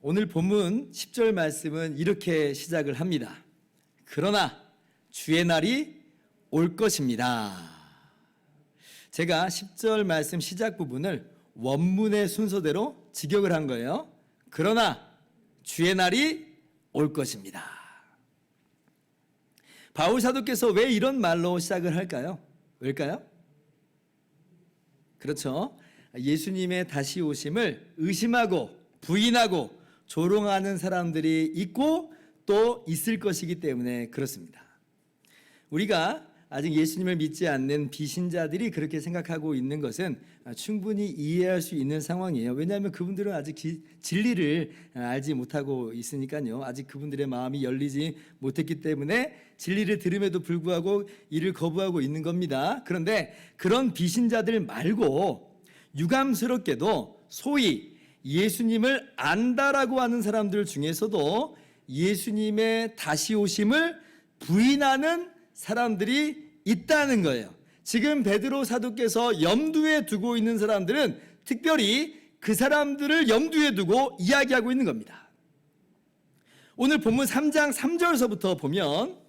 오늘 본문 10절 말씀은 이렇게 시작을 합니다. 그러나 주의 날이 올 것입니다. 제가 10절 말씀 시작 부분을 원문의 순서대로 직역을 한 거예요. 그러나 주의 날이 올 것입니다. 바울 사도께서 왜 이런 말로 시작을 할까요? 왜일까요? 그렇죠. 예수님의 다시 오심을 의심하고 부인하고 조롱하는 사람들이 있고 또 있을 것이기 때문에 그렇습니다. 우리가 아직 예수님을 믿지 않는 비신자들이 그렇게 생각하고 있는 것은 충분히 이해할 수 있는 상황이에요. 왜냐하면 그분들은 아직 진리를 알지 못하고 있으니까요. 아직 그분들의 마음이 열리지 못했기 때문에 진리를 들음에도 불구하고 이를 거부하고 있는 겁니다. 그런데 그런 비신자들 말고 유감스럽게도 소위 예수님을 안다라고 하는 사람들 중에서도 예수님의 다시 오심을 부인하는 사람들이 있다는 거예요. 지금 베드로 사도께서 염두에 두고 있는 사람들은 특별히 그 사람들을 염두에 두고 이야기하고 있는 겁니다. 오늘 본문 3장 3절서부터 보면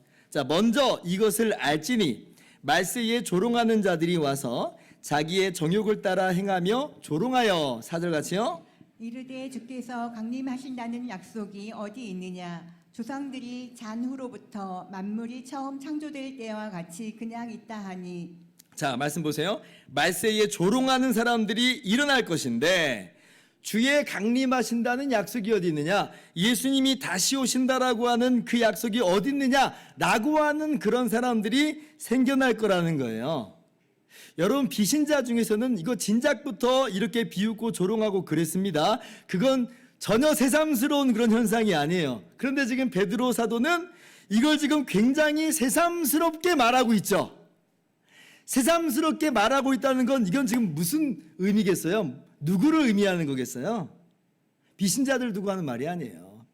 먼저 이것을 알지니 말세에 조롱하는 자들이 와서 자기의 정욕을 따라 행하며 조롱하여 4절 같이요. 이르되 주께서 강림하신다는 약속이 어디 있느냐? 조상들이 잔후로부터 만물이 처음 창조될 때와 같이 그냥 있다 하니. 자, 말씀 보세요. 말세에 조롱하는 사람들이 일어날 것인데 주의 강림하신다는 약속이 어디 있느냐? 예수님이 다시 오신다라고 하는 그 약속이 어디 있느냐라고 하는 그런 사람들이 생겨날 거라는 거예요. 여러분, 비신자 중에서는 이거 진작부터 이렇게 비웃고 조롱하고 그랬습니다. 그건 전혀 새삼스러운 그런 현상이 아니에요. 그런데 지금 베드로 사도는 이걸 지금 굉장히 새삼스럽게 말하고 있죠. 새삼스럽게 말하고 있다는 건 이건 지금 무슨 의미겠어요? 누구를 의미하는 거겠어요? 비신자들 두고 하는 말이 아니에요.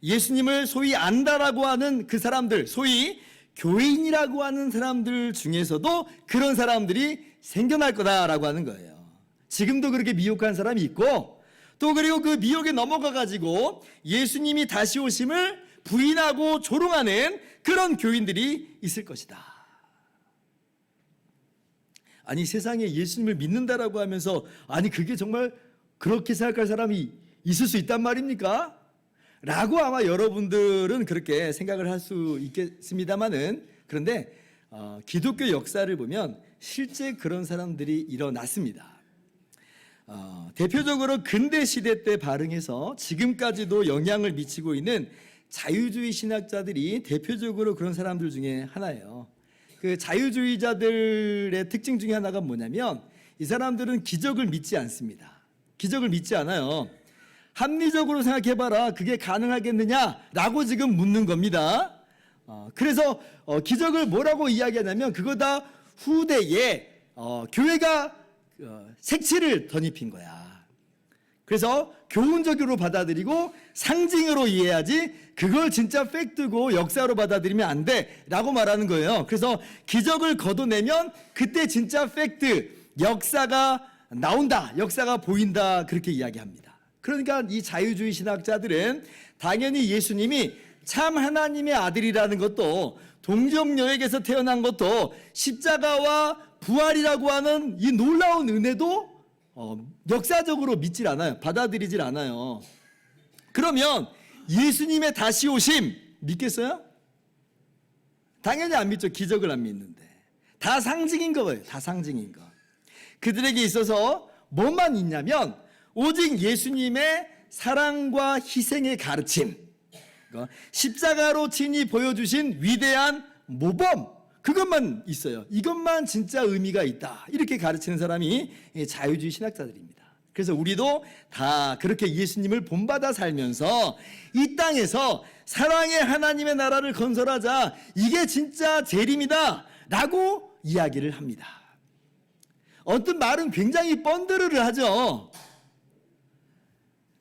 예수님을 소위 안다라고 하는 그 사람들, 소위 교인이라고 하는 사람들 중에서도 그런 사람들이 생겨날 거다라고 하는 거예요. 지금도 그렇게 미혹한 사람이 있고 또 그리고 그 미혹에 넘어가가지고 예수님이 다시 오심을 부인하고 조롱하는 그런 교인들이 있을 것이다. 아니, 세상에 예수님을 믿는다라고 하면서 아니 그게 정말 그렇게 생각할 사람이 있을 수 있단 말입니까? 라고 아마 여러분들은 그렇게 생각을 할 수 있겠습니다만은, 그런데 기독교 역사를 보면 실제 그런 사람들이 일어났습니다. 대표적으로 근대 시대 때 발흥해서 지금까지도 영향을 미치고 있는 자유주의 신학자들이 대표적으로 그런 사람들 중에 하나예요. 그 자유주의자들의 특징 중에 하나가 뭐냐면 이 사람들은 기적을 믿지 않습니다. 기적을 믿지 않아요. 합리적으로 생각해봐라, 그게 가능하겠느냐라고 지금 묻는 겁니다. 그래서 기적을 뭐라고 이야기하냐면 그거 다 후대에 교회가 색칠을 덧입힌 거야. 그래서 교훈적으로 받아들이고 상징으로 이해하지 그걸 진짜 팩트고 역사로 받아들이면 안 돼 라고 말하는 거예요. 그래서 기적을 걷어내면 그때 진짜 팩트, 역사가 나온다, 역사가 보인다, 그렇게 이야기합니다. 그러니까 이 자유주의 신학자들은 당연히 예수님이 참 하나님의 아들이라는 것도, 동정녀에게서 태어난 것도, 십자가와 부활이라고 하는 이 놀라운 은혜도 역사적으로 믿질 않아요. 받아들이질 않아요. 그러면 예수님의 다시 오심 믿겠어요? 당연히 안 믿죠. 기적을 안 믿는데. 다 상징인 거예요. 다 상징인 거. 그들에게 있어서 뭐만 있냐면 오직 예수님의 사랑과 희생의 가르침, 십자가로 친히 보여주신 위대한 모범, 그것만 있어요. 이것만 진짜 의미가 있다, 이렇게 가르치는 사람이 자유주의 신학자들입니다. 그래서 우리도 다 그렇게 예수님을 본받아 살면서 이 땅에서 사랑의 하나님의 나라를 건설하자, 이게 진짜 재림이다 라고 이야기를 합니다. 어떤 말은 굉장히 뻔드르르 하죠.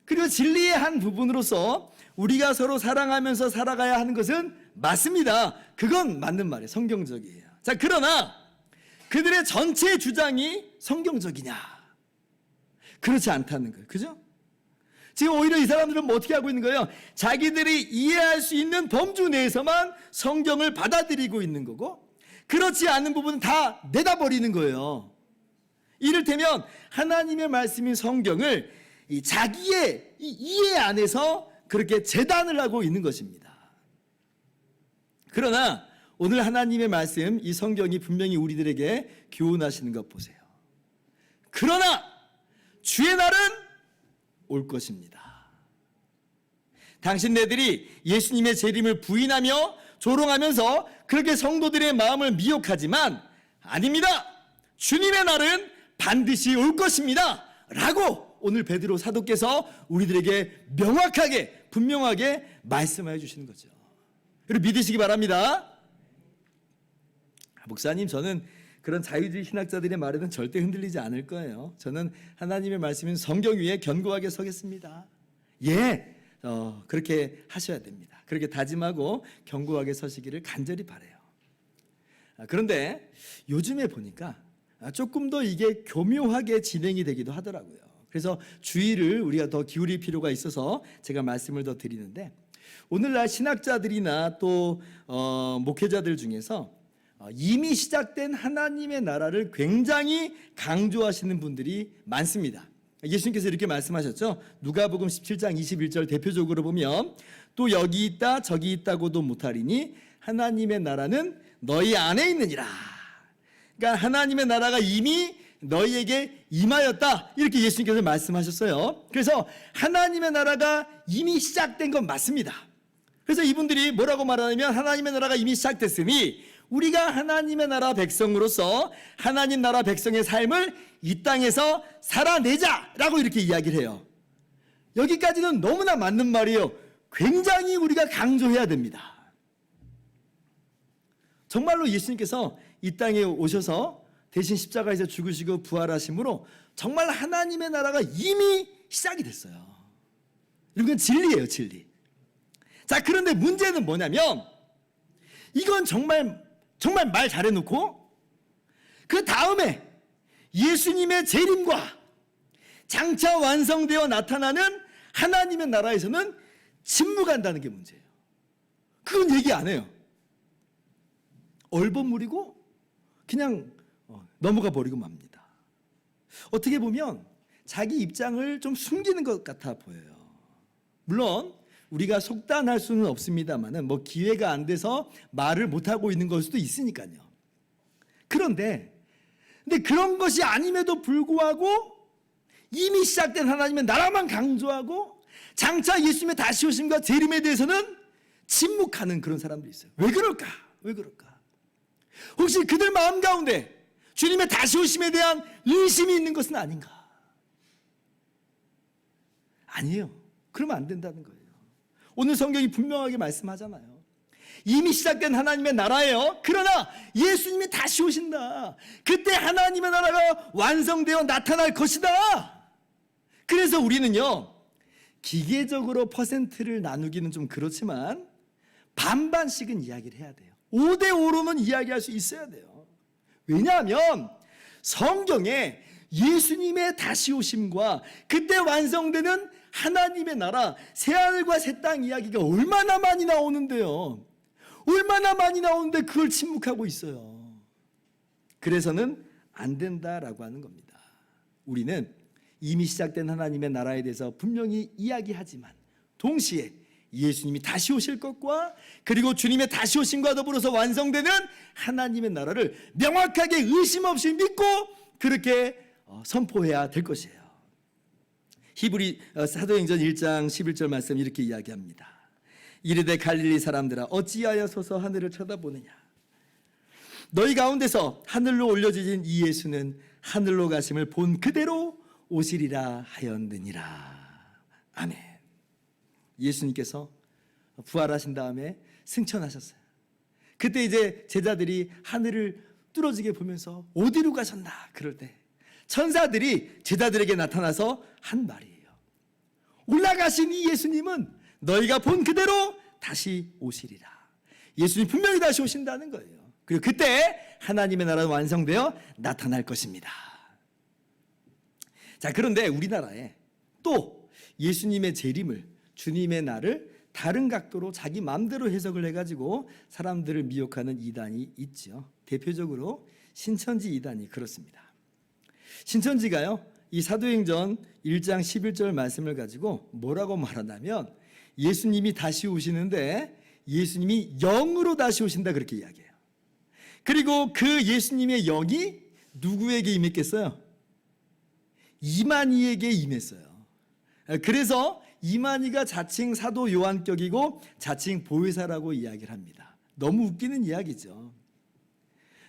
그리고 진리의 한 부분으로서 우리가 서로 사랑하면서 살아가야 하는 것은 맞습니다. 그건 맞는 말이에요. 성경적이에요. 자, 그러나 그들의 전체 주장이 성경적이냐? 그렇지 않다는 거예요. 그죠? 지금 오히려 이 사람들은 뭐 어떻게 하고 있는 거예요? 자기들이 이해할 수 있는 범주 내에서만 성경을 받아들이고 있는 거고, 그렇지 않은 부분은 다 내다버리는 거예요. 이를테면 하나님의 말씀인 성경을 자기의 이해 안에서 그렇게 재단을 하고 있는 것입니다. 그러나 오늘 하나님의 말씀, 이 성경이 분명히 우리들에게 교훈하시는 것 보세요. 그러나 주의 날은 올 것입니다. 당신네들이 예수님의 재림을 부인하며 조롱하면서 그렇게 성도들의 마음을 미혹하지만 아닙니다. 주님의 날은 반드시 올 것입니다. 라고 오늘 베드로 사도께서 우리들에게 명확하게 분명하게 말씀해 주시는 거죠. 그리고 믿으시기 바랍니다. 목사님, 저는 그런 자유주의 신학자들의 말에는 절대 흔들리지 않을 거예요. 저는 하나님의 말씀인 성경 위에 견고하게 서겠습니다. 예, 그렇게 하셔야 됩니다. 그렇게 다짐하고 견고하게 서시기를 간절히 바라요. 그런데 요즘에 보니까 조금 더 이게 교묘하게 진행이 되기도 하더라고요. 그래서 주의를 우리가 더 기울일 필요가 있어서 제가 말씀을 더 드리는데, 오늘날 신학자들이나 또 목회자들 중에서 이미 시작된 하나님의 나라를 굉장히 강조하시는 분들이 많습니다. 예수님께서 이렇게 말씀하셨죠. 누가복음 17장 21절 대표적으로 보면, 또 여기 있다 저기 있다고도 못하리니 하나님의 나라는 너희 안에 있느니라. 그러니까 하나님의 나라가 이미 너희에게 임하였다, 이렇게 예수님께서 말씀하셨어요. 그래서 하나님의 나라가 이미 시작된 건 맞습니다. 그래서 이분들이 뭐라고 말하냐면, 하나님의 나라가 이미 시작됐으니 우리가 하나님의 나라 백성으로서 하나님 나라 백성의 삶을 이 땅에서 살아내자라고 이렇게 이야기를 해요. 여기까지는 너무나 맞는 말이에요. 굉장히 우리가 강조해야 됩니다. 정말로 예수님께서 이 땅에 오셔서 대신 십자가에서 죽으시고 부활하심으로 정말 하나님의 나라가 이미 시작이 됐어요. 이건 진리예요, 진리. 자, 그런데 문제는 뭐냐면, 이건 정말 말 잘해놓고 그 다음에 예수님의 재림과 장차 완성되어 나타나는 하나님의 나라에서는 침묵한다는 게 문제예요. 그건 얘기 안 해요. 얼버무리고 그냥 넘어가 버리고 맙니다. 어떻게 보면 자기 입장을 좀 숨기는 것 같아 보여요. 물론 우리가 속단할 수는 없습니다만은 뭐 기회가 안 돼서 말을 못 하고 있는 걸 수도 있으니까요. 근데 그런 것이 아님에도 불구하고 이미 시작된 하나님의 나라만 강조하고 장차 예수님의 다시 오심과 재림에 대해서는 침묵하는 그런 사람들이 있어요. 왜 그럴까? 혹시 그들 마음 가운데 주님의 다시 오심에 대한 의심이 있는 것은 아닌가? 아니에요. 그러면 안 된다는 거예요. 오늘 성경이 분명하게 말씀하잖아요. 이미 시작된 하나님의 나라예요. 그러나 예수님이 다시 오신다. 그때 하나님의 나라가 완성되어 나타날 것이다. 그래서 우리는요, 기계적으로 퍼센트를 나누기는 좀 그렇지만 반반씩은 이야기를 해야 돼요. 5대5로는 이야기할 수 있어야 돼요. 왜냐하면 성경에 예수님의 다시 오심과 그때 완성되는 하나님의 나라, 새하늘과 새 땅 이야기가 얼마나 많이 나오는데요. 얼마나 많이 나오는데 그걸 침묵하고 있어요. 그래서는 안 된다라고 하는 겁니다. 우리는 이미 시작된 하나님의 나라에 대해서 분명히 이야기하지만 동시에 예수님이 다시 오실 것과 그리고 주님의 다시 오심과 더불어서 완성되는 하나님의 나라를 명확하게 의심 없이 믿고 그렇게 선포해야 될 것이에요. 히브리 사도행전 1장 11절 말씀 이렇게 이야기합니다. 이르되 갈릴리 사람들아 어찌하여 서서 하늘을 쳐다보느냐. 너희 가운데서 하늘로 올려지신 이 예수는 하늘로 가심을 본 그대로 오시리라 하였느니라. 아멘. 예수님께서 부활하신 다음에 승천하셨어요. 그때 이제 제자들이 하늘을 뚫어지게 보면서 어디로 가셨나 그럴 때 천사들이 제자들에게 나타나서 한 말이에요. 올라가신 이 예수님은 너희가 본 그대로 다시 오시리라. 예수님 분명히 다시 오신다는 거예요. 그리고 그때 하나님의 나라는 완성되어 나타날 것입니다. 자, 그런데 우리나라에 또 예수님의 재림을, 주님의 날을 다른 각도로 자기 마음대로 해석을 해가지고 사람들을 미혹하는 이단이 있죠. 대표적으로 신천지 이단이 그렇습니다. 신천지가요, 이 사도행전 1장 11절 말씀을 가지고 뭐라고 말하냐면 예수님이 다시 오시는데 예수님이 영으로 다시 오신다 그렇게 이야기해요. 그리고 그 예수님의 영이 누구에게 임했겠어요? 이만희에게 임했어요. 그래서 이만희가 자칭 사도 요한격이고 자칭 보혜사라고 이야기를 합니다. 너무 웃기는 이야기죠.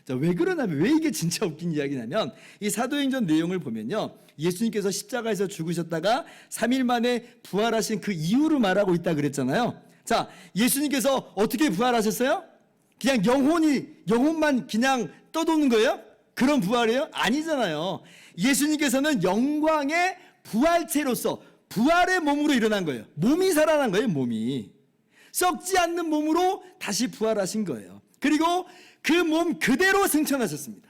자, 왜 그러냐면, 왜 이게 진짜 웃긴 이야기냐면 이 사도행전 내용을 보면요, 예수님께서 십자가에서 죽으셨다가 3일 만에 부활하신 그 이유를 말하고 있다 그랬잖아요. 자, 예수님께서 어떻게 부활하셨어요? 그냥 영혼만 그냥 떠도는 거예요? 그런 부활이에요? 아니잖아요. 예수님께서는 영광의 부활체로서 부활의 몸으로 일어난 거예요. 몸이 살아난 거예요. 몸이 썩지 않는 몸으로 다시 부활하신 거예요. 그리고 그 몸 그대로 승천하셨습니다.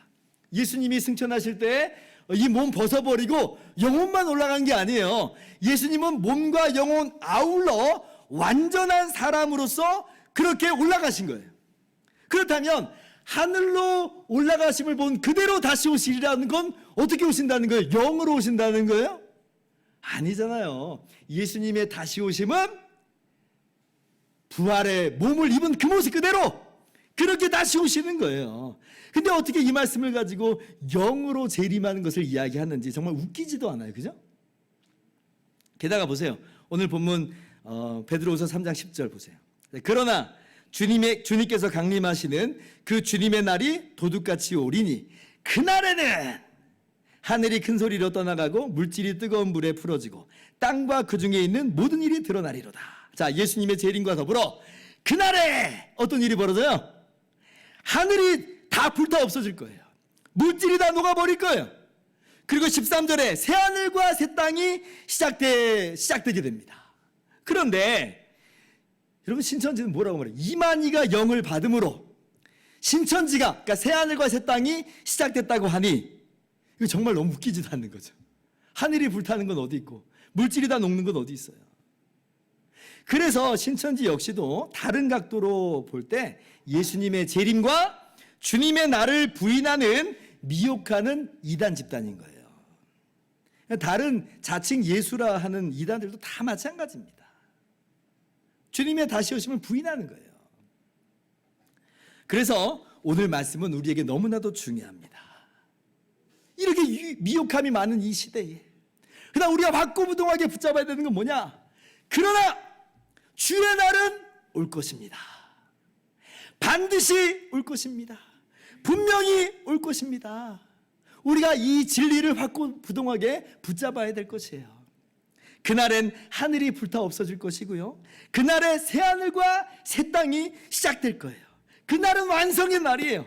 예수님이 승천하실 때 이 몸 벗어버리고 영혼만 올라간 게 아니에요. 예수님은 몸과 영혼 아울러 완전한 사람으로서 그렇게 올라가신 거예요. 그렇다면 하늘로 올라가심을 본 그대로 다시 오시리라는 건 어떻게 오신다는 거예요? 영으로 오신다는 거예요? 아니잖아요. 예수님의 다시 오심은 부활의 몸을 입은 그 모습 그대로 그렇게 다시 오시는 거예요. 근데 어떻게 이 말씀을 가지고 영으로 재림하는 것을 이야기하는지 정말 웃기지도 않아요. 그죠? 게다가 보세요. 오늘 본문 베드로후서 3장 10절 보세요. 그러나 주님께서 강림하시는 그 주님의 날이 도둑같이 오리니 그날에는 하늘이 큰 소리로 떠나가고 물질이 뜨거운 물에 풀어지고 땅과 그 중에 있는 모든 일이 드러나리로다. 자, 예수님의 재림과 더불어 그날에 어떤 일이 벌어져요? 하늘이 다 불타 없어질 거예요. 물질이 다 녹아버릴 거예요. 그리고 13절에 새 하늘과 새 땅이 시작되게 됩니다. 그런데 여러분, 신천지는 뭐라고 말해요? 이만희가 영을 받음으로 신천지가, 그러니까 새 하늘과 새 땅이 시작됐다고 하니 이거 정말 너무 웃기지도 않는 거죠. 하늘이 불타는 건 어디 있고 물질이 다 녹는 건 어디 있어요. 그래서 신천지 역시도 다른 각도로 볼 때 예수님의 재림과 주님의 날을 부인하는 미혹하는 이단 집단인 거예요. 다른 자칭 예수라 하는 이단들도 다 마찬가지입니다. 주님의 다시 오심을 부인하는 거예요. 그래서 오늘 말씀은 우리에게 너무나도 중요합니다. 이렇게 미혹함이 많은 이 시대에 그다음 우리가 확고부동하게 붙잡아야 되는 건 뭐냐? 그러나 주의 날은 올 것입니다. 반드시 올 것입니다. 분명히 올 것입니다. 우리가 이 진리를 확고부동하게 붙잡아야 될 것이에요. 그날엔 하늘이 불타 없어질 것이고요. 그날에 새 하늘과 새 땅이 시작될 거예요. 그날은 완성의 날이에요.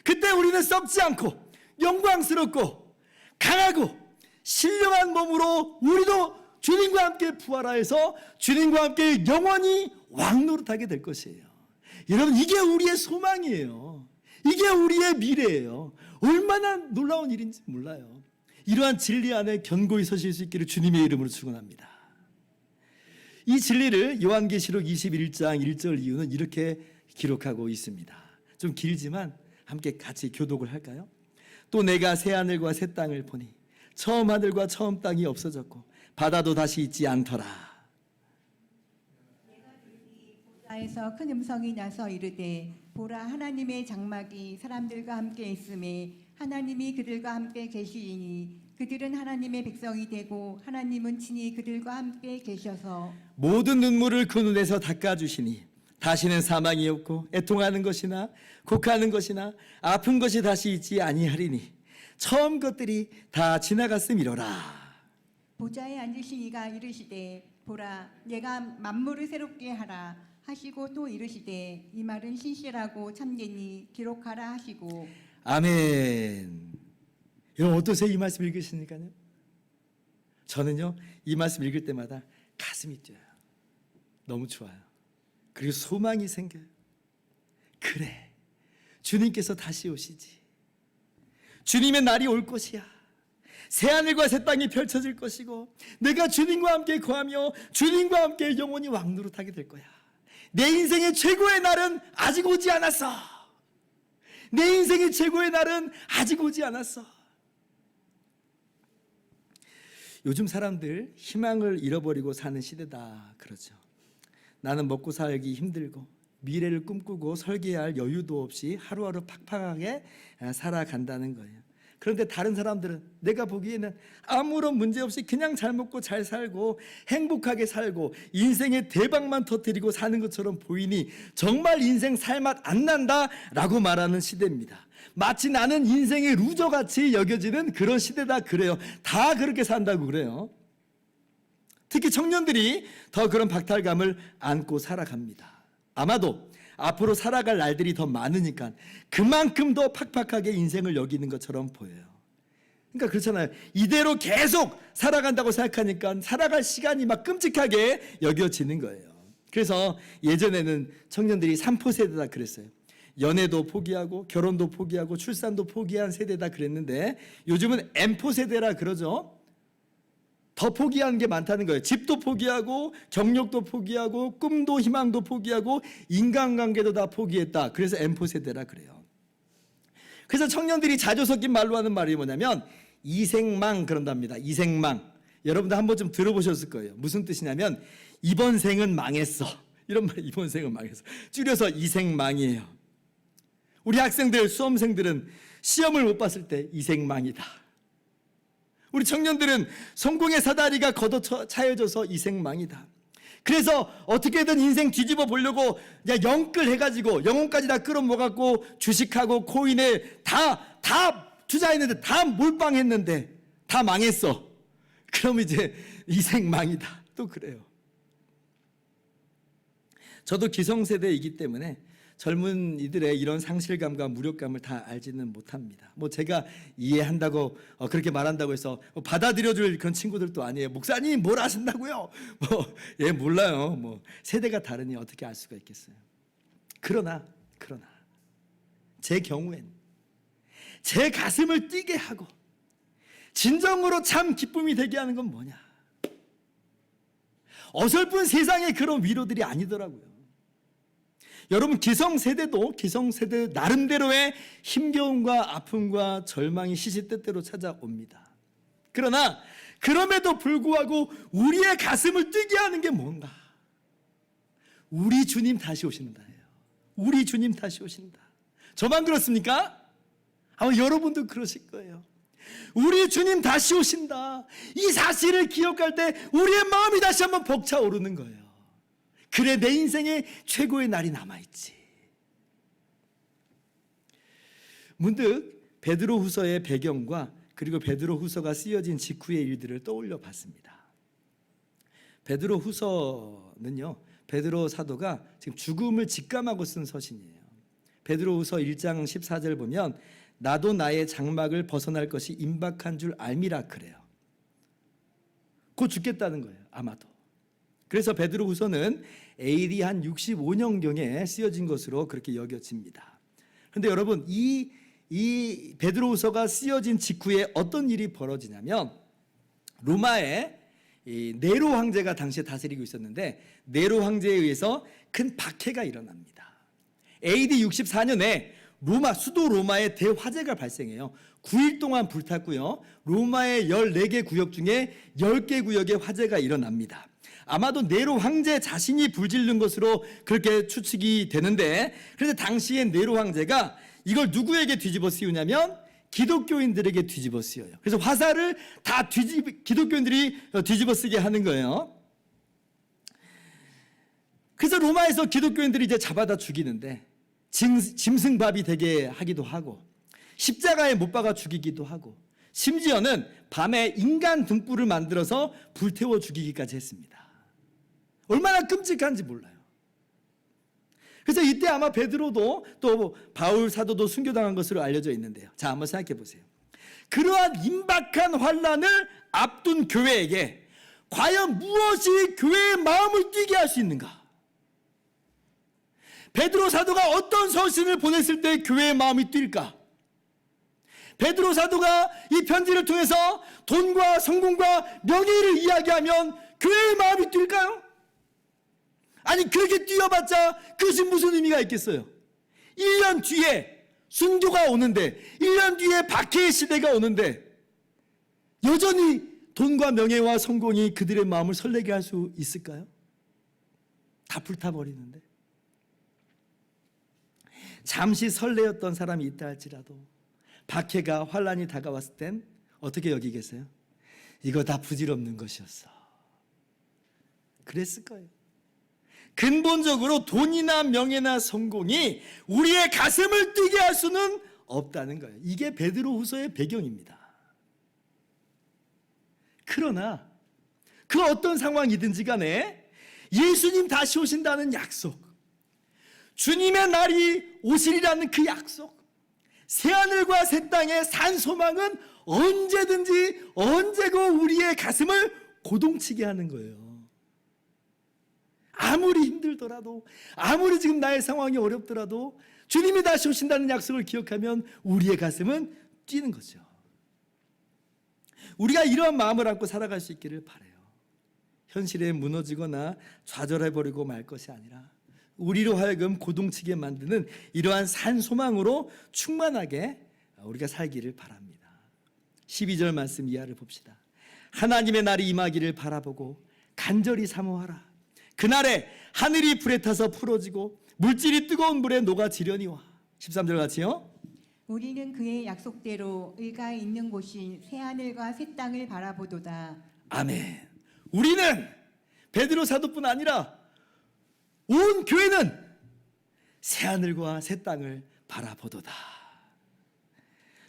그때 우리는 썩지 않고 영광스럽고 강하고 신령한 몸으로 우리도 주님과 함께 부활하여서 주님과 함께 영원히 왕노릇하게 될 것이에요. 여러분, 이게 우리의 소망이에요. 이게 우리의 미래예요. 얼마나 놀라운 일인지 몰라요. 이러한 진리 안에 견고히 서실 수 있기를 주님의 이름으로 축원합니다. 이 진리를 요한계시록 21장 1절 이후는 이렇게 기록하고 있습니다. 좀 길지만 함께 같이 교독을 할까요? 또 내가 새 하늘과 새 땅을 보니 처음 하늘과 처음 땅이 없어졌고 바다도 다시 있지 않더라. 보라에서 큰 음성이 나서 이르되 보라, 하나님의 장막이 사람들과 함께 있음에 하나님이 그들과 함께 계시리니 그들은 하나님의 백성이 되고 하나님은 친히 그들과 함께 계셔서 모든 눈물을 그 눈에서 닦아주시니 다시는 사망이 없고 애통하는 것이나 곡하는 것이나 아픈 것이 다시 있지 아니하리니 처음 것들이 다 지나갔음이로라. 보좌에 앉으신 이가 이르시되 보라, 내가 만물을 새롭게 하라 하시고 또 이르시되 이 말은 신실하고 참되니 기록하라 하시고. 아멘. 여러분, 어떠세요? 이 말씀 읽으시니까요? 저는요, 이 말씀 읽을 때마다 가슴이 뛰어요. 너무 좋아요. 그리고 소망이 생겨요. 그래, 주님께서 다시 오시지. 주님의 날이 올 것이야. 새하늘과 새 땅이 펼쳐질 것이고 내가 주님과 함께 거하며 주님과 함께 영원히 왕노릇하게 될 거야. 내 인생의 최고의 날은 아직 오지 않았어. 내 인생의 최고의 날은 아직 오지 않았어. 요즘 사람들 희망을 잃어버리고 사는 시대다 그러죠. 나는 먹고 살기 힘들고 미래를 꿈꾸고 설계할 여유도 없이 하루하루 팍팍하게 살아간다는 거예요. 그런데 다른 사람들은 내가 보기에는 아무런 문제 없이 그냥 잘 먹고 잘 살고 행복하게 살고 인생의 대박만 터뜨리고 사는 것처럼 보이니 정말 인생 살맛 안 난다라고 말하는 시대입니다. 마치 나는 인생의 루저같이 여겨지는 그런 시대다 그래요. 다 그렇게 산다고 그래요. 특히 청년들이 더 그런 박탈감을 안고 살아갑니다. 아마도 앞으로 살아갈 날들이 더 많으니까 그만큼 더 팍팍하게 인생을 여기는 것처럼 보여요. 그러니까 그렇잖아요. 이대로 계속 살아간다고 생각하니까 살아갈 시간이 막 끔찍하게 여겨지는 거예요. 그래서 예전에는 청년들이 3포 세대다 그랬어요. 연애도 포기하고 결혼도 포기하고 출산도 포기한 세대다 그랬는데 요즘은 M포 세대라 그러죠. 더 포기하는 게 많다는 거예요. 집도 포기하고 경력도 포기하고 꿈도 희망도 포기하고 인간관계도 다 포기했다. 그래서 M포 세대라 그래요. 그래서 청년들이 자주 섞인 말로 하는 말이 뭐냐면 이생망 그런답니다. 이생망. 여러분들 한 번쯤 들어보셨을 거예요. 무슨 뜻이냐면 이번 생은 망했어. 이런 말, 이번 생은 망했어. 줄여서 이생망이에요. 우리 학생들, 수험생들은 시험을 못 봤을 때 이생망이다. 우리 청년들은 성공의 사다리가 걷어차여져서 이생망이다. 그래서 어떻게든 인생 뒤집어 보려고 그냥 영끌 해가지고 영혼까지 다 끌어모아갖고 주식하고 코인에 다 투자했는데 다 몰빵했는데 다 망했어. 그럼 이제 이생망이다. 또 그래요. 저도 기성세대이기 때문에 젊은이들의 이런 상실감과 무력감을 다 알지는 못합니다. 뭐 제가 이해한다고 그렇게 말한다고 해서 받아들여줄 그런 친구들도 아니에요. 목사님 뭘 아신다고요? 예 몰라요. 뭐 세대가 다르니 어떻게 알 수가 있겠어요. 그러나 제 경우엔 제 가슴을 뛰게 하고 진정으로 참 기쁨이 되게 하는 건 뭐냐? 어설픈 세상의 그런 위로들이 아니더라고요. 여러분 기성세대 나름대로의 힘겨움과 아픔과 절망이 시시때때로 찾아옵니다. 그러나 그럼에도 불구하고 우리의 가슴을 뛰게 하는 게 뭔가? 우리 주님 다시 오신다예요. 우리 주님 다시 오신다. 저만 그렇습니까? 아마 여러분도 그러실 거예요. 우리 주님 다시 오신다. 이 사실을 기억할 때 우리의 마음이 다시 한번 벅차오르는 거예요. 그래 내 인생의 최고의 날이 남아있지. 문득 베드로후서의 배경과 그리고 베드로후서가 쓰여진 직후의 일들을 떠올려 봤습니다. 베드로후서는요, 베드로 사도가 지금 죽음을 직감하고 쓴 서신이에요. 베드로후서 1장 14절 보면 나도 나의 장막을 벗어날 것이 임박한 줄 알미라 그래요. 곧 죽겠다는 거예요. 아마도. 그래서 베드로후서는 AD 한 65년경에 쓰여진 것으로 그렇게 여겨집니다. 그런데 여러분 이 베드로후서가 쓰여진 직후에 어떤 일이 벌어지냐면 로마의 네로 황제가 당시에 다스리고 있었는데 네로 황제에 의해서 큰 박해가 일어납니다. AD 64년에 수도 로마에 대화재가 발생해요. 9일 동안 불탔고요. 로마의 14개 구역 중에 10개 구역에 화재가 일어납니다. 아마도 네로 황제 자신이 불질른 것으로 그렇게 추측이 되는데, 그런데 당시에 네로 황제가 이걸 누구에게 뒤집어 씌우냐면 기독교인들에게 뒤집어 씌워요. 그래서 화살을 다 기독교인들이 뒤집어 쓰게 하는 거예요. 그래서 로마에서 기독교인들이 이제 잡아다 죽이는데 짐승밥이 되게 하기도 하고 십자가에 못 박아 죽이기도 하고 심지어는 밤에 인간 등불을 만들어서 불태워 죽이기까지 했습니다. 얼마나 끔찍한지 몰라요. 그래서 이때 아마 베드로도 또 바울 사도도 순교당한 것으로 알려져 있는데요. 자, 한번 생각해 보세요. 그러한 임박한 환난을 앞둔 교회에게 과연 무엇이 교회의 마음을 뛰게 할 수 있는가? 베드로 사도가 어떤 서신을 보냈을 때 교회의 마음이 뛸까? 베드로 사도가 이 편지를 통해서 돈과 성공과 명예를 이야기하면 교회의 마음이 뛸까요? 아니 그렇게 뛰어봤자 그것이 무슨 의미가 있겠어요? 1년 뒤에 순교가 오는데 1년 뒤에 박해의 시대가 오는데 여전히 돈과 명예와 성공이 그들의 마음을 설레게 할 수 있을까요? 다 불타버리는데. 잠시 설레었던 사람이 있다 할지라도 박해가 환란이 다가왔을 땐 어떻게 여기겠어요? 이거 다 부질없는 것이었어. 그랬을 거예요. 근본적으로 돈이나 명예나 성공이 우리의 가슴을 뛰게 할 수는 없다는 거예요. 이게 베드로후서의 배경입니다. 그러나 그 어떤 상황이든지 간에 예수님 다시 오신다는 약속, 주님의 날이 오시리라는 그 약속, 새하늘과 새 땅의 산 소망은 언제든지 언제고 우리의 가슴을 고동치게 하는 거예요. 아무리 힘들더라도, 아무리 지금 나의 상황이 어렵더라도 주님이 다시 오신다는 약속을 기억하면 우리의 가슴은 뛰는 거죠. 우리가 이러한 마음을 안고 살아갈 수 있기를 바라요. 현실에 무너지거나 좌절해버리고 말 것이 아니라 우리로 하여금 고동치게 만드는 이러한 산소망으로 충만하게 우리가 살기를 바랍니다. 12절 말씀 이하를 봅시다. 하나님의 날이 임하기를 바라보고 간절히 사모하라. 그날에 하늘이 불에 타서 풀어지고 물질이 뜨거운 물에 녹아지려니와. 13절 같이요. 우리는 그의 약속대로 의가 있는 곳인 새하늘과 새 땅을 바라보도다. 아멘. 우리는 베드로 사도뿐 아니라 온 교회는 새하늘과 새 땅을 바라보도다.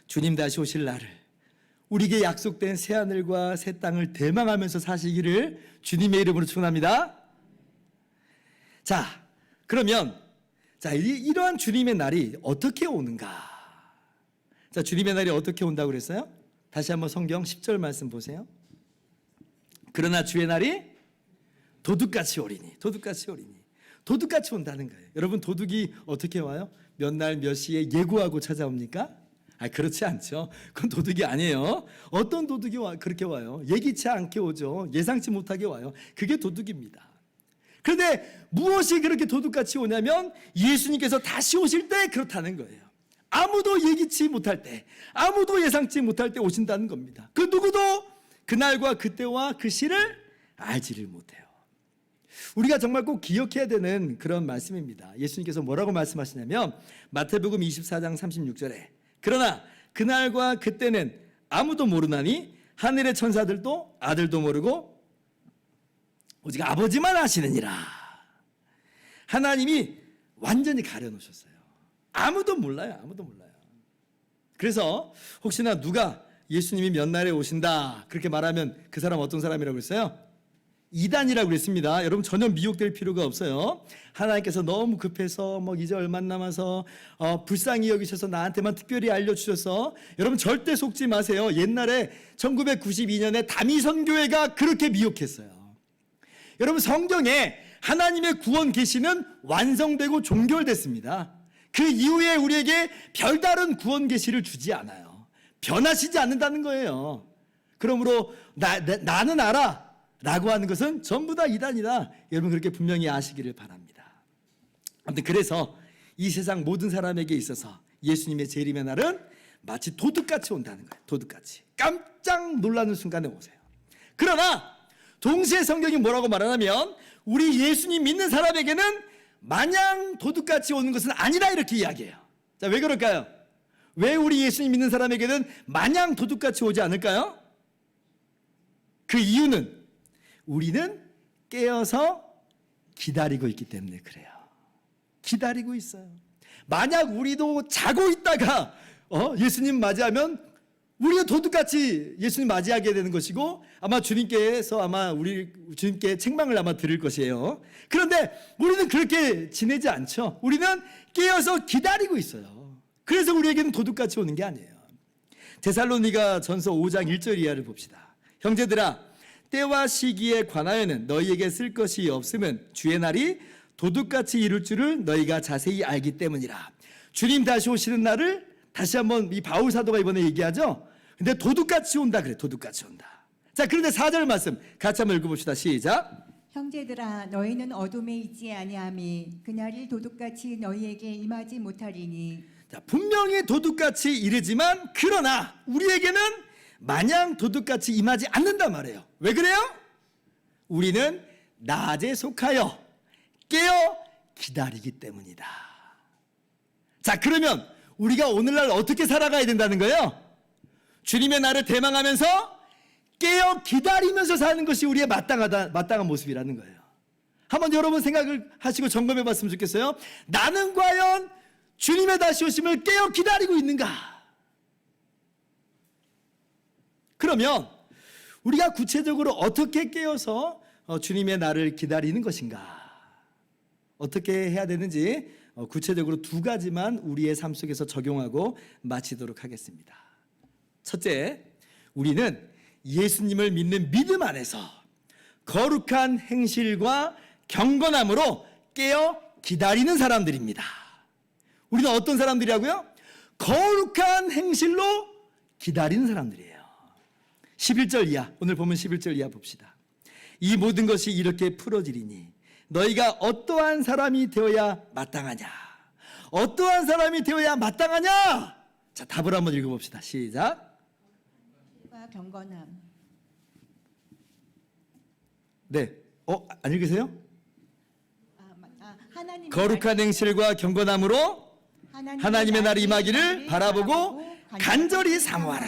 주님 다시 오실 날을, 우리에게 약속된 새하늘과 새 땅을 대망하면서 사시기를 주님의 이름으로 축원합니다. 자, 그러면 이러한 주님의 날이 어떻게 오는가? 자, 주님의 날이 어떻게 온다고 그랬어요? 다시 한번 성경 10절 말씀 보세요. 그러나 주의 날이 도둑같이 오리니. 도둑같이 오리니. 도둑같이 온다는 거예요. 여러분, 도둑이 어떻게 와요? 몇 날 몇 시에 예고하고 찾아옵니까? 그렇지 않죠. 그건 도둑이 아니에요. 어떤 도둑이 그렇게 와요? 예기치 않게 오죠. 예상치 못하게 와요. 그게 도둑입니다. 그런데 무엇이 그렇게 도둑같이 오냐면 예수님께서 다시 오실 때 그렇다는 거예요. 아무도 예기치 못할 때, 아무도 예상치 못할 때 오신다는 겁니다. 그 누구도 그날과 그때와 그 시를 알지를 못해요. 우리가 정말 꼭 기억해야 되는 그런 말씀입니다. 예수님께서 뭐라고 말씀하시냐면 마태복음 24장 36절에 그러나 그날과 그때는 아무도 모르나니 하늘의 천사들도 아들도 모르고 오직 아버지만 아시느니라. 하나님이 완전히 가려놓으셨어요. 아무도 몰라요. 아무도 몰라요. 그래서 혹시나 누가 예수님이 몇 날에 오신다 그렇게 말하면 그 사람 어떤 사람이라고 했어요? 이단이라고 그랬습니다. 여러분 전혀 미혹될 필요가 없어요. 하나님께서 너무 급해서 이제 얼마 남아서 불쌍히 여기셔서 나한테만 특별히 알려주셔서 여러분 절대 속지 마세요. 옛날에 1992년에 다미선교회가 그렇게 미혹했어요. 여러분 성경에 하나님의 구원 계시는 완성되고 종결됐습니다. 그 이후에 우리에게 별다른 구원 계시를 주지 않아요. 변하시지 않는다는 거예요. 그러므로 나는 알아 라고 하는 것은 전부 다 이단이다. 여러분 그렇게 분명히 아시기를 바랍니다. 아무튼 그래서 이 세상 모든 사람에게 있어서 예수님의 재림의 날은 마치 도둑같이 온다는 거예요. 도둑같이 깜짝 놀라는 순간에 오세요. 그러나 동시에 성경이 뭐라고 말하냐면 우리 예수님 믿는 사람에게는 마냥 도둑같이 오는 것은 아니라 이렇게 이야기해요. 자, 왜 그럴까요? 왜 우리 예수님 믿는 사람에게는 마냥 도둑같이 오지 않을까요? 그 이유는 우리는 깨어서 기다리고 있기 때문에 그래요. 기다리고 있어요. 만약 우리도 자고 있다가 예수님 맞이하면 우리가 도둑같이 예수님 맞이하게 되는 것이고 아마 주님께서 주님께 책망을 아마 들을 것이에요. 그런데 우리는 그렇게 지내지 않죠. 우리는 깨어서 기다리고 있어요. 그래서 우리에게는 도둑같이 오는 게 아니에요. 데살로니가 전서 5장 1절 이하를 봅시다. 형제들아 때와 시기에 관하여는 너희에게 쓸 것이 없으면 주의 날이 도둑같이 이룰 줄을 너희가 자세히 알기 때문이라. 주님 다시 오시는 날을 다시 한번 이 바울 사도가 이번에 얘기하죠. 근데 도둑같이 온다 그래. 도둑같이 온다. 자, 그런데 4절 말씀 같이 한번 읽어봅시다. 시작. 형제들아 너희는 어둠에 있지 아니하미 그날이 도둑같이 너희에게 임하지 못하리니. 자, 분명히 도둑같이 이르지만 그러나 우리에게는 마냥 도둑같이 임하지 않는단 말이에요. 왜 그래요? 우리는 낮에 속하여 깨어 기다리기 때문이다. 자, 그러면 우리가 오늘날 어떻게 살아가야 된다는 거예요? 주님의 날을 대망하면서 깨어 기다리면서 사는 것이 우리의 마땅한 모습이라는 거예요. 한번 여러분 생각을 하시고 점검해 봤으면 좋겠어요. 나는 과연 주님의 다시 오심을 깨어 기다리고 있는가? 그러면 우리가 구체적으로 어떻게 깨어서 주님의 날을 기다리는 것인가? 어떻게 해야 되는지 구체적으로 2가지만 우리의 삶 속에서 적용하고 마치도록 하겠습니다. 첫째, 우리는 예수님을 믿는 믿음 안에서 거룩한 행실과 경건함으로 깨어 기다리는 사람들입니다. 우리는 어떤 사람들이라고요? 거룩한 행실로 기다리는 사람들이에요. 11절 이하, 오늘 보면 11절 이하 봅시다. 이 모든 것이 이렇게 풀어지리니 너희가 어떠한 사람이 되어야 마땅하냐? 어떠한 사람이 되어야 마땅하냐? 자, 답을 한번 읽어봅시다. 시작. 경건함. 네, 안 읽으세요? 하나님의 거룩한 행실과 경건함으로 하나님의 날이 임하기를 바라보고 간절히 사모하라.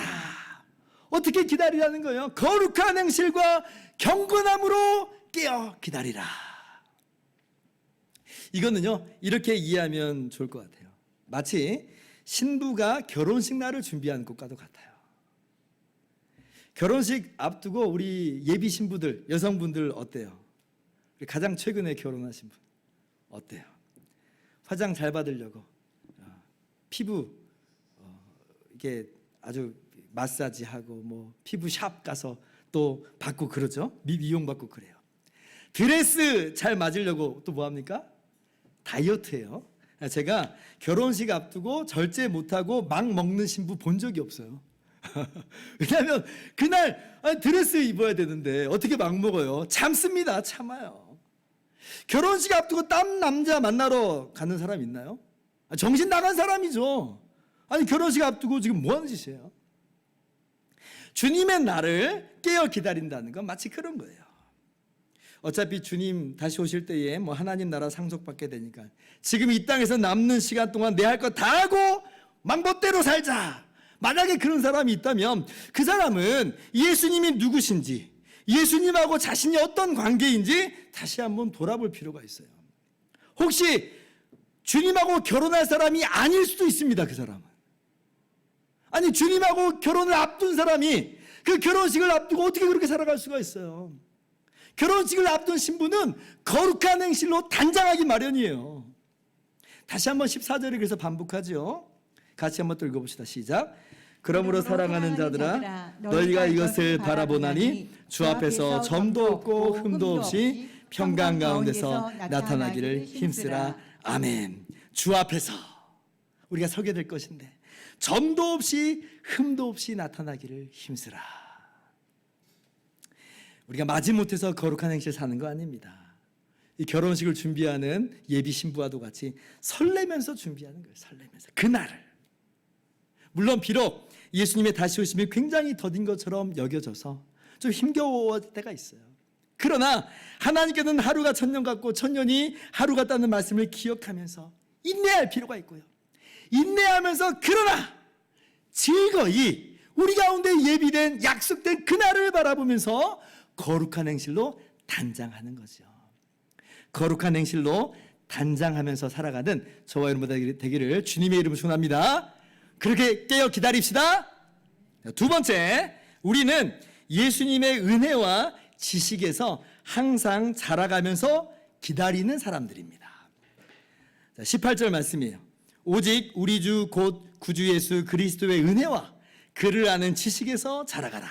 어떻게 기다리라는 거예요? 거룩한 행실과 경건함으로 깨어 기다리라. 이거는요, 이렇게 이해하면 좋을 것 같아요. 마치 신부가 결혼식 날을 준비하는 것과도 같아요. 결혼식 앞두고 우리 예비 신부들, 여성분들 어때요? 가장 최근에 결혼하신 분 어때요? 화장 잘 받으려고 피부 이게 아주 마사지하고 뭐 피부 샵 가서 또 받고 그러죠. 미용 받고 그래요. 드레스 잘 맞으려고 또 뭐 합니까? 다이어트예요. 제가 결혼식 앞두고 절제 못하고 막 먹는 신부 본 적이 없어요. 왜냐하면 그날 드레스 입어야 되는데 어떻게 막 먹어요? 참습니다. 참아요. 결혼식 앞두고 땀 남자 만나러 가는 사람 있나요? 정신 나간 사람이죠. 아니 결혼식 앞두고 지금 뭐 하는 짓이에요? 주님의 날을 깨어 기다린다는 건 마치 그런 거예요. 어차피 주님 다시 오실 때에 뭐 하나님 나라 상속받게 되니까 지금 이 땅에서 남는 시간 동안 내 할 거 다 하고 망법대로 살자. 만약에 그런 사람이 있다면 그 사람은 예수님이 누구신지, 예수님하고 자신이 어떤 관계인지 다시 한번 돌아볼 필요가 있어요. 혹시 주님하고 결혼할 사람이 아닐 수도 있습니다. 그 사람은. 아니 주님하고 결혼을 앞둔 사람이 그 결혼식을 앞두고 어떻게 그렇게 살아갈 수가 있어요? 결혼식을 앞둔 신부는 거룩한 행실로 단장하기 마련이에요. 다시 한번 14절에 그래서 반복하죠. 같이 한번 또 읽어봅시다. 시작. 그러므로 사랑하는 자들아 너희가 이것을 바라보나니 주 앞에서 점도 없고 흠도 없이 평강 가운데서 나타나기를 힘쓰라. 아멘. 주 앞에서 우리가 서게 될 것인데 점도 없이 흠도 없이 나타나기를 힘쓰라. 우리가 마지못해서 거룩한 행실 사는 거 아닙니다. 이 결혼식을 준비하는 예비 신부와도 같이 설레면서 준비하는 거예요. 설레면서 그날을. 물론 비록 예수님의 다시 오심이 굉장히 더딘 것처럼 여겨져서 좀 힘겨워질 때가 있어요. 그러나 하나님께는 하루가 천년 같고 천년이 하루 같다는 말씀을 기억하면서 인내할 필요가 있고요. 인내하면서 그러나 즐거이 우리 가운데 예비된 약속된 그날을 바라보면서 거룩한 행실로 단장하는 거죠. 거룩한 행실로 단장하면서 살아가는 저와 여러분 되기를 주님의 이름으로 축원합니다. 그렇게 깨어 기다립시다. 두 번째, 우리는 예수님의 은혜와 지식에서 항상 자라가면서 기다리는 사람들입니다. 18절 말씀이에요. 오직 우리 주 곧 구주 예수 그리스도의 은혜와 그를 아는 지식에서 자라가라.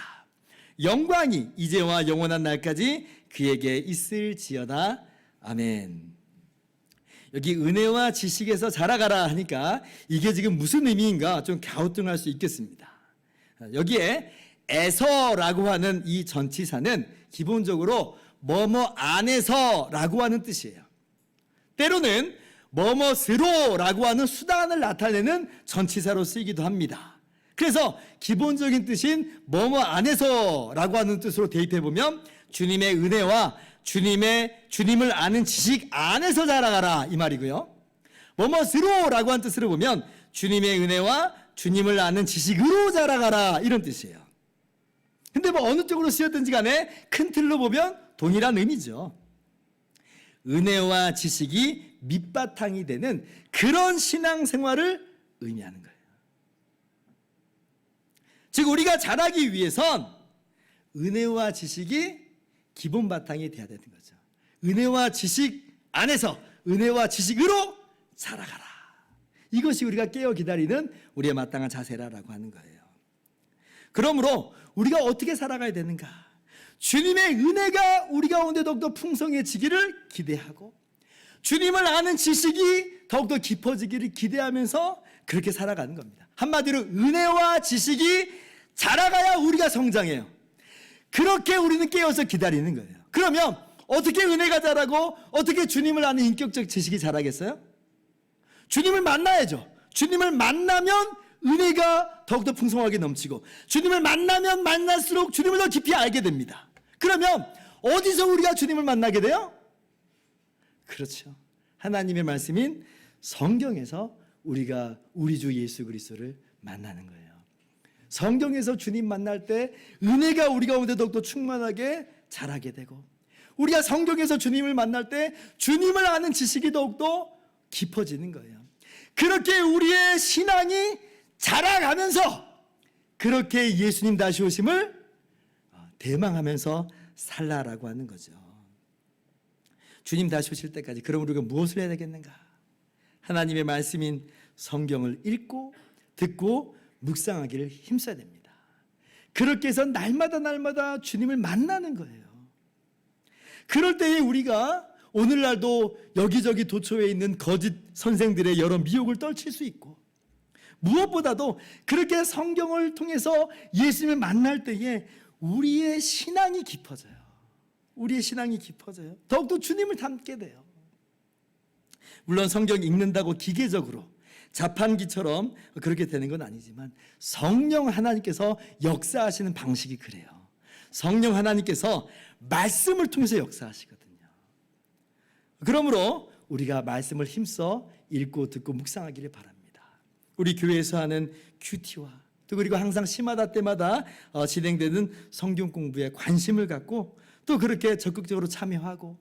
영광이 이제와 영원한 날까지 그에게 있을지어다. 아멘. 여기 은혜와 지식에서 자라가라 하니까 이게 지금 무슨 의미인가 좀 갸우뚱할 수 있겠습니다. 여기에 에서라고 하는 이 전치사는 기본적으로 뭐뭐 안에서라고 하는 뜻이에요. 때로는 뭐뭐스로라고 하는 수단을 나타내는 전치사로 쓰이기도 합니다. 그래서 기본적인 뜻인 뭐뭐 안에서라고 하는 뜻으로 대입해 보면 주님의 은혜와 주님을 아는 지식 안에서 자라가라 이 말이고요. 뭐뭐스로라고 하는 뜻으로 보면 주님의 은혜와 주님을 아는 지식으로 자라가라 이런 뜻이에요. 근데 뭐 어느 쪽으로 쓰였든지 간에 큰 틀로 보면 동일한 의미죠. 은혜와 지식이 밑바탕이 되는 그런 신앙생활을 의미하는 거예요. 즉 우리가 자라기 위해선 은혜와 지식이 기본 바탕이 돼야 되는 거죠. 은혜와 지식 안에서 은혜와 지식으로 자라가라. 이것이 우리가 깨어 기다리는 우리의 마땅한 자세라고 하는 거예요. 그러므로 우리가 어떻게 살아가야 되는가? 주님의 은혜가 우리 가운데 더욱더 풍성해지기를 기대하고 주님을 아는 지식이 더욱더 깊어지기를 기대하면서 그렇게 살아가는 겁니다. 한마디로 은혜와 지식이 자라가야 우리가 성장해요. 그렇게 우리는 깨어서 기다리는 거예요. 그러면 어떻게 은혜가 자라고 어떻게 주님을 아는 인격적 지식이 자라겠어요? 주님을 만나야죠. 주님을 만나면 은혜가 더욱더 풍성하게 넘치고 주님을 만나면 만날수록 주님을 더 깊이 알게 됩니다. 그러면 어디서 우리가 주님을 만나게 돼요? 그렇죠. 하나님의 말씀인 성경에서 우리가 우리 주 예수 그리스도를 만나는 거예요. 성경에서 주님 만날 때 은혜가 우리 가운데 더욱더 충만하게 자라게 되고 우리가 성경에서 주님을 만날 때 주님을 아는 지식이 더욱더 깊어지는 거예요. 그렇게 우리의 신앙이 자라가면서 그렇게 예수님 다시 오심을 대망하면서 살라라고 하는 거죠. 주님 다시 오실 때까지 그럼 우리가 무엇을 해야 되겠는가? 하나님의 말씀인 성경을 읽고 듣고 묵상하기를 힘써야 됩니다. 그렇게 해서 날마다 주님을 만나는 거예요. 그럴 때에 우리가 오늘날도 여기저기 도처에 있는 거짓 선생들의 여러 미혹을 떨칠 수 있고 무엇보다도 그렇게 성경을 통해서 예수님을 만날 때에 우리의 신앙이 깊어져요. 우리의 신앙이 깊어져요. 더욱더 주님을 닮게 돼요. 물론 성경 읽는다고 기계적으로 자판기처럼 그렇게 되는 건 아니지만 성령 하나님께서 역사하시는 방식이 그래요. 성령 하나님께서 말씀을 통해서 역사하시거든요. 그러므로 우리가 말씀을 힘써 읽고 듣고 묵상하기를 바랍니다. 우리 교회에서 하는 큐티와 또 그리고 항상 시마다 때마다 진행되는 성경 공부에 관심을 갖고 또 그렇게 적극적으로 참여하고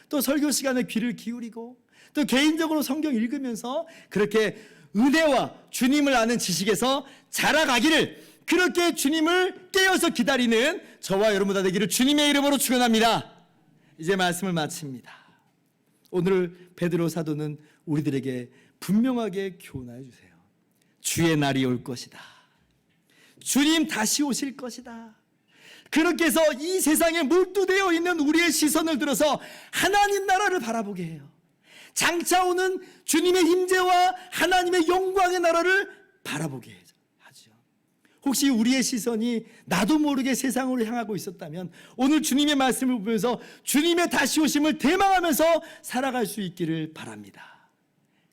또 설교 시간에 귀를 기울이고 또 개인적으로 성경 읽으면서 그렇게 은혜와 주님을 아는 지식에서 자라가기를 그렇게 주님을 깨어서 기다리는 저와 여러분 다 되기를 주님의 이름으로 축원합니다. 이제 말씀을 마칩니다. 오늘 베드로 사도는 우리들에게 분명하게 교훈하여 주세요. 주의 날이 올 것이다. 주님 다시 오실 것이다. 그렇게 해서 이 세상에 몰두되어 있는 우리의 시선을 들어서 하나님 나라를 바라보게 해요. 장차 오는 주님의 임재와 하나님의 영광의 나라를 바라보게 하죠. 혹시 우리의 시선이 나도 모르게 세상으로 향하고 있었다면 오늘 주님의 말씀을 보면서 주님의 다시 오심을 대망하면서 살아갈 수 있기를 바랍니다.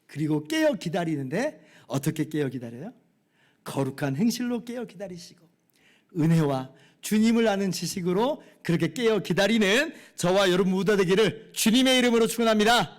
그리고 깨어 기다리는데 어떻게 깨어 기다려요? 거룩한 행실로 깨어 기다리시고 은혜와 주님을 아는 지식으로 그렇게 깨어 기다리는 저와 여러분 모두 되기를 주님의 이름으로 축원합니다.